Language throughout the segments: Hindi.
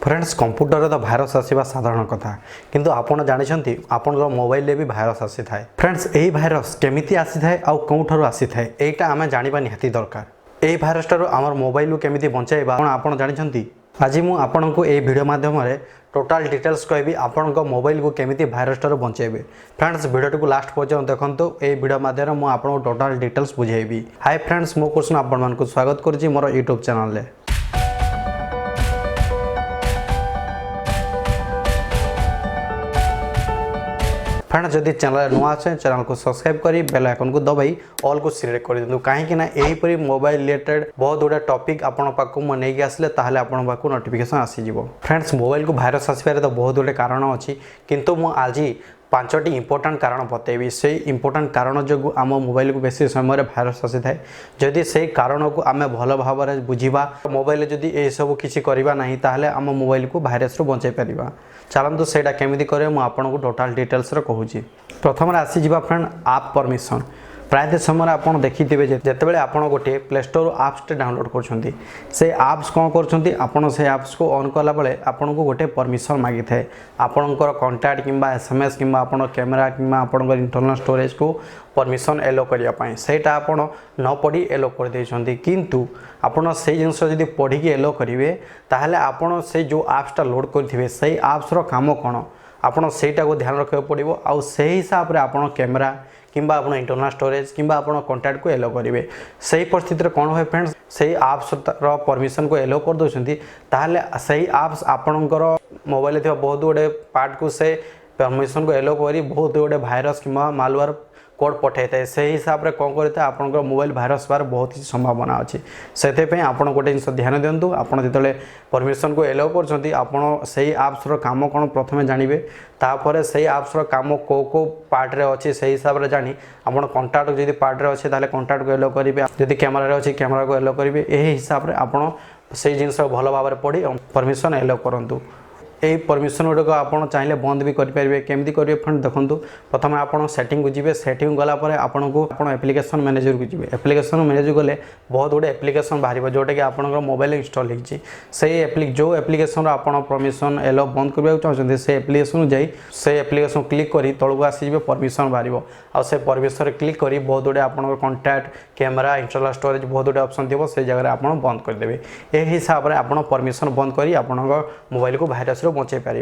फ्रेंड्स कंप्यूटर तो भाइरस आसवा साधारण कथा किंतु आपण जानते आपण मोबाइल भी भाइरस आसी थाए। फ्रेंड्स यही भाइरस केमिति आसी थाए आउ कोठर आसी थाए एटा आमे जानिबा निहाती दरकार। एही भाइरस टारो आमर मोबाइल को केमिति बचाइबा आपण जानते। आज मु आपण को ए वीडियो माध्यम रे टोटाल डिटेल्स कहबी आपण मोबाइल को केमिति भाइरस टारो बचाइबे। फ्रेंड्स वीडियो को लास्ट पर्यंत देखंतु ए वीडियो माध्यम मु आपण को टोटाल डिटेल्स बुझेबी। हाय फ्रेंड्स मो कृष्ण आपण मान को स्वागत करछि मोर यूट्यूब चैनल रे। फ्रेंड्स जदि चैनल नुआ अच्छे चैनल को सब्सक्राइब करी बेल आइकन को दबाई ऑल को सिलेक्ट कर दिंतु कहीं ना यहीपरि मोबाइल रिलेटेड बहुत गुड़ा टॉपिक आपण पाक नहीं आसले ताहले आपण पाक नोटिफिकेशन आसीजिवो। फ्रेंड्स मोबाइल को भाइरस आसबार तो बहुत गुड़े कारण अच्छी किंतु मु आज 5टी इंपोर्टेंट कारण बतेबी। से इंपोर्टेंट कारण जो आम मोबाइल को बेसी समय भाइरस आसी थाए जदि से कारण को आम भल भाव में बुझा मोबाइल जदि ये सब किसी करवा ना ताहले आम मोबाइल को भाइरस रू बचाई पारिबा। चलतु सेटा केमिति करे मु आपन को टोटाल डिटेल्स रे कहूची। प्रथम आसी जिबा फ्रेंड आप परमिशन। प्राय समय आप देखिथे जितेबाला आप गोटे प्ले स्टोर आप्स डाउनलोड कर से आप्स कौन कर आप्स को ऑन कला बेले आपन को गोटे परमिशन मागी थाए आपणकर कॉन्टैक्ट किंबा एसएमएस किंबा आपण कैमेरा किंबा आपण इंटरनल स्टोरेज को परमिशन एलो करने सेटा आपण न पढ़ी एलो कर देछंती किंतु आपण से जिनस जदि पढ़ी एलो करेंगे ताहले आपण से जो आप्सटा लोड करेंगे से आप्सर काम कौन आपड़ सेटा को ध्यान रखा पड़ो आउ से हिसाब से आपड़ कैमेरा किंबा आपण इंटरनल स्टोरेज किंबा आपण कॉन्टैक्ट को एलो करेंगे। सही परिस्थिति कौन हुए फ्रेंड्स से आप्स परमिशन को एलो कर दौरान ताहले सही आप्स आपणकर मोबाइल थी बहुत गुड़े पार्ट को से परमिशन को एलो करी बहुत गुड़े भाइरस किंबा मालवेयर कोड पठाई थाए से हिसाब से कौन करता है आपंकर मोबाइल भाइरस बार बहुत ही संभावना अच्छी से आप गोटे जिन ध्यान दिंतु आप जो परमिशन को एलो कर आप्सर काम कौन प्रथम जानवे तापर से आप्सर काम को पार्ट रे अच्छी से हिसाब से जानी आप कंटाक्ट जब पार्ट रे अच्छे कंटाक्ट को एलो करेंगे जब कैमेरा अच्छी कैमेरा को एलो करेंगे यही हिसाब से आप से जिन भल भाव में पढ़ी परमिशन एलो करूँ। यही परमिशन गुड़क आप चाहिए बंद भी करेंगे केमती करेंगे फ्रेंड देखो प्रथम आप सेटिंग को जी सेटिंग गलापर आपन को एप्लिकेशन मैनेजर को जी एप्लिकेशन मैनेजर गले बहुत गुड़े एप्लिकेशन बाहर जोटा कि आप मोबाइल इंस्टॉल होती जो एप्लिकेशन आप परमिशन एलो बंद करने चाहते से एप्लिकेशन जाई से एप्लिकेशन क्लिक कर तौक आसीजे परमिशन बाहर आ से परमिशन क्लिक कर बहुत गुड़े आप कॉन्टैक्ट कैमेरा इंटरनल स्टोरेज बहुत गुड़े ऑप्शन थी से जगह आप बंद करदे यही हिसाब से आप परमिशन बंद कर आप मोबाइल को भाइरस बचाई पारे।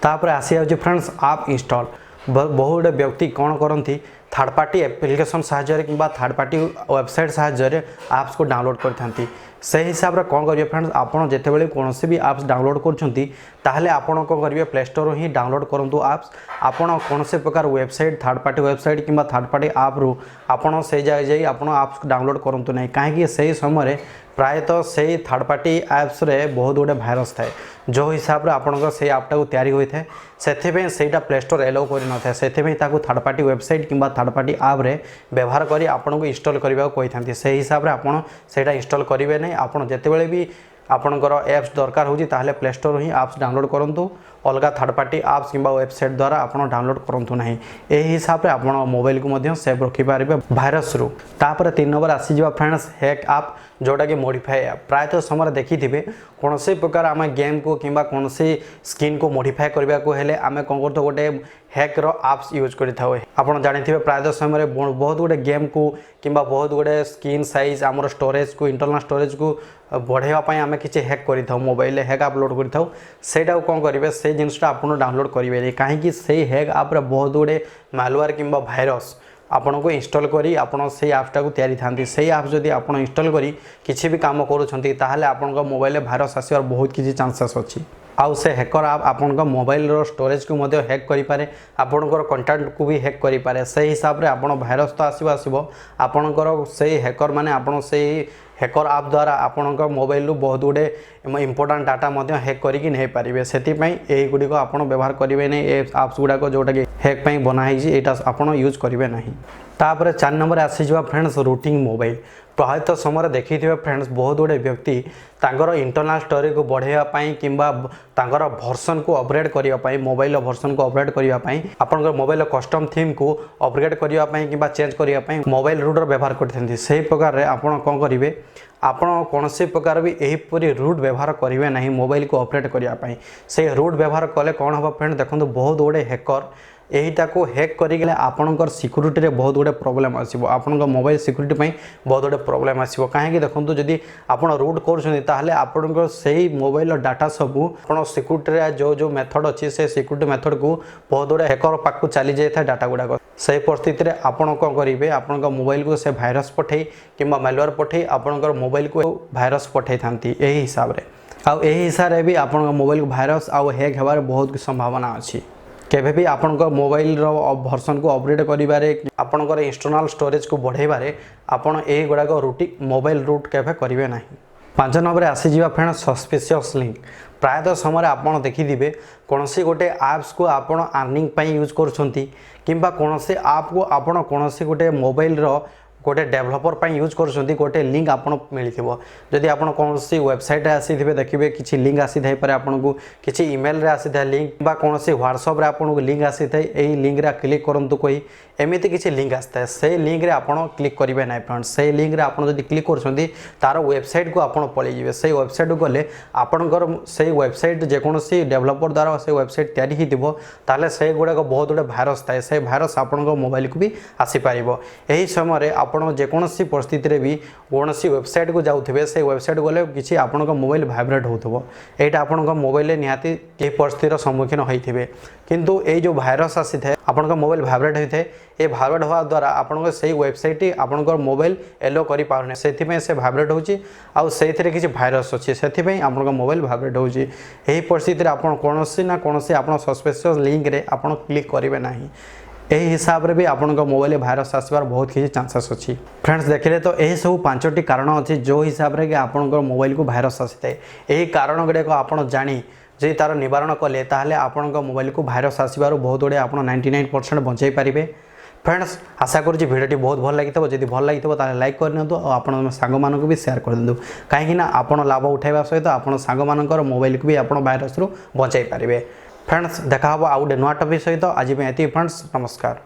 तापर आसी जाऊँ फ्रेंड्स आप इंस्टॉल बहुत गुड़े व्यक्ति कौन करती थर्ड पार्टी एप्लिकेशन साहाय्य कि थर्ड पार्टी वेबसाइट साहाय्य आप्स को डाउनलोड करते से हिसाब से कौन करेंगे फ्रेंड्स आपड़ जितेबाला कौन भी आप्स डाउनलोड करें आपड़ कौन करेंगे प्ले स्टोर ही डाउनलोड करूँ आप्स आपड़ कौन से प्रकार वेबसाइट थर्ड पार्टी वेबसाइट कि थर्ड पार्टी आप रू आपड़ से जगह आप आप्स डाउनलोड करूँ ना कहीं से समय प्रायतः से थर्ड पार्टी एप्स रे बहुत गुड़े भाइरस थाए जो हिसाब से आपंकर से आपटा को तैयारी होता है से प्ले स्टोर एलो कर न था से थर्ड पार्टी वेबसाइट कि थर्ड पार्टी आप रे व्यवहार करी आपन को इंस्टॉल करने को कही से हिसाब से आपड़ से इंस्टॉल करेंगे नहीं आपड़ जितेबाला भी आपणकर एप्स दरकार होची ताहले प्ले स्टोर ही आप्स डाउनलोड करूँ अलग थर्ड पार्टी आप्स कि वेबसाइट द्वारा आप डाउनलोड करूँ ना यही हिसाब से आप मोबाइल को सेव रखिपारे भाइरस रू। तापर 3 नंबर आसीज फ्रेंड्स हैक आप जोटा कि मॉडिफाई ऐप प्रायतः समय देखिथे कौन से प्रकार आम गेम को कि कौन से स्किन को मॉडिफाई करने को हेले आम कौन कर गोटे हैकर आप्स यूज करें आप जानते प्रायतः समय बहुत गुड़े गेम को कि बहुत गुड़े स्किन साइज आम स्टोरेज को इंटरनल स्टोरेज को बढ़ावाई आम किसी हैक कर मोबाइल हैक अपलोड करें कौन करेंगे से जिनसा आप डाउनलोड करेंगे कहीं से हैक आप बहुत गुड़े मालवेयर कि भाइरस आपन को इंस्टॉल करी आपन से आप्सटा को तैयारी थांती से आप्स जदि आपन इंस्टॉल करी किसी भी काम करूछंती ताहले आपन को मोबाइल भाइरस आसीबार बहुत किसी चांसेस अच्छी आउ से हैकर आप आपन को मोबाइल रो स्टोरेज को मध्य हैक करि पारे आपनकर कॉन्टैक्ट को भी हैक करि पारे से हिसाब रे आपन भाइरस तो आसीबो आपनकर से हैकर माने आपन से हैकर आप द्वारा आपन मोबाइल रू बहुत गुड़े इंपोर्टेंट डाटा हैक करके नहीं पारे से यही गुड़िक आप व्यवहार करेंगे नहीं आप्स गुड़ाक जोटा कि हैक ପାଇଁ बना है एटा आपण यूज करेंगे ना। तापर 4 नंबर आसीजा फ्रेंड्स रूटिंग मोबाइल। प्रायत समय देखी फ्रेंड्स बहुत गुड़े व्यक्ति तांकर इंटरनल स्टोरेज को बढ़ावाई कि भर्सन को अपग्रेड करने मोबाइल भर्सन को अपग्रेड करने आपंकर मोबाइल कस्टम थीम को अपग्रेड करने कि चेंज करने मोबाइल रूटर व्यवहार करते से प्रकार आपड़ कौन करेंगे आपण कौन प्रकार भी यहीपरी रूट व्यवहार करेंगे ना मोबाइल को अपग्रेड करने से रूट व्यवहार कले कौन हम फ्रेंड देखो बहुत गुड़े हैकर यहीटा को हैक करेंगे आपणकर सिक्यूरीटी रे बहुत गुड़े प्रोब्लेम आसो आपण मोबाइल सिक्यूरीटी पे बहुत गुड़े प्रोब्लेम आसो कहीं देखो जदि आप रूट कर से मोबाइल डाटा सबू आप सिक्यूरीटी जो जो मेथड अच्छी से सिक्यूरीटी मेथड को बहुत गुड़े हैकर पाक चली जाए डाटा गुड़ाक से परिस्थिति में आपड़ कौन करेंगे आपण मोबाइल को से भाइरस पठे कि मेलवेयर पठे आपणकर मोबाइल को भाइरस पठे था यही हिसाब से आई हिसाब से भी आप मोबाइल को भाइरस आउ हैक होबार बहुत संभावना अच्छी केबे भी आपणकर मोबाइल भर्सन को अपग्रेड करिबारे आपणकर इंटरनल स्टोरेज को बढ़ाइबारे आपण ए गुड़ाक रूटिंग मोबाइल रूट केबे करिवे नाही। 5 नंबर आसीजा फ्रेंड सस्पिशियस लिंक। प्रायतः समय आपड़ देखिथे कौन सी गोटे आप्स को आपड़ अर्निंग पाई यूज करुँच किंबा कौन से आप को आपड़ कौन सी गोटे मोबाइल गोटे डेभलपर पर यूज कर गोटे लिंक आपन मिलथिबो जदि आपन कौन सी वेबसाइट आसी थे देखिए किसी लिंक आसी थाई पारे आपन को किसी ईमेल रे आसी था लिंक बा कौन सी व्हाट्सएप रे आपन को लिंक आसी थाई एही लिंक रे क्लिक करंतु कोई एमिति किसी लिंक आसी थाए से लिंक रे आपन क्लिक करिवे नै फ्रेंड्स से लिंक रे आपन जदि क्लिक करछंती तार वेबसाइट को आपन पळै जिवे से वेबसाइट को गले आपनकर से वेबसाइट जे कौन सी डेभलपर द्वारा से वेबसाइट तैयारी हिथिबो ताले से गुडा को बहुत गुडे भाइरस थाए से भाइरस आपन मोबाइल को भी आसी पारिबो एही समय रे आपण जेकोसी परिस्थिति रे भी कौन सी वेबसाइट को जाऊे से वेबसाइट गले किसी आपण मोबाइल भाइब्रेट होथबो एटा आपण मोबाइल निहाती ए परिस्थितिर सम्मुखीन होइथिबे किंतु ए जो भाइरस आसी थाए आपण मोबाइल भाइब्रेट होइथे ए भाइब्रेट होवा द्वारा आपण से वेबसाइट आपण मोबाइल एलो करि पारने सेथिपे से भाइब्रेट होची आ सेथिरे किछि भाइरस अछि सेथिपे आपण मोबाइल भाइब्रेट होची एही परिस्थितिर आपण कोनोसी ना कोनोसी आपण सस्पिशियस लिंक रे आपण क्लिक करिवे नाही यही हिसाब से भी आपण मोबाइल भाइरस आसबार बहुत किसी चांसेस अच्छी। फ्रेंड्स देखिले तो यही सब 5टी कारण अच्छी जो हिसाब से कि आपण मोबाइल को भाइरस आसी थाए यही कारण गुड़ाक आप जानी जे तार निवारण कले ताहले आपण मोबाइल को भाइरस आसबार बहुत गुड़े आप 99% बचाई पारे। फ्रेंड्स आशा करुँच भिडियोटी बहुत भल लगी जब भल लगी लाइक करनी और आप सांग मानक भी शेयर कर दिंतु कहीं आपड़ लाभ उठाइबा सहित आप सांग मानकर मोबाइल को भी आप भाइरस रु बचाई पारे। फ्रेंड्स देखा आउ गोटे नुआ टॉपिक सहित आज मैं एति फ्रेंड्स नमस्कार।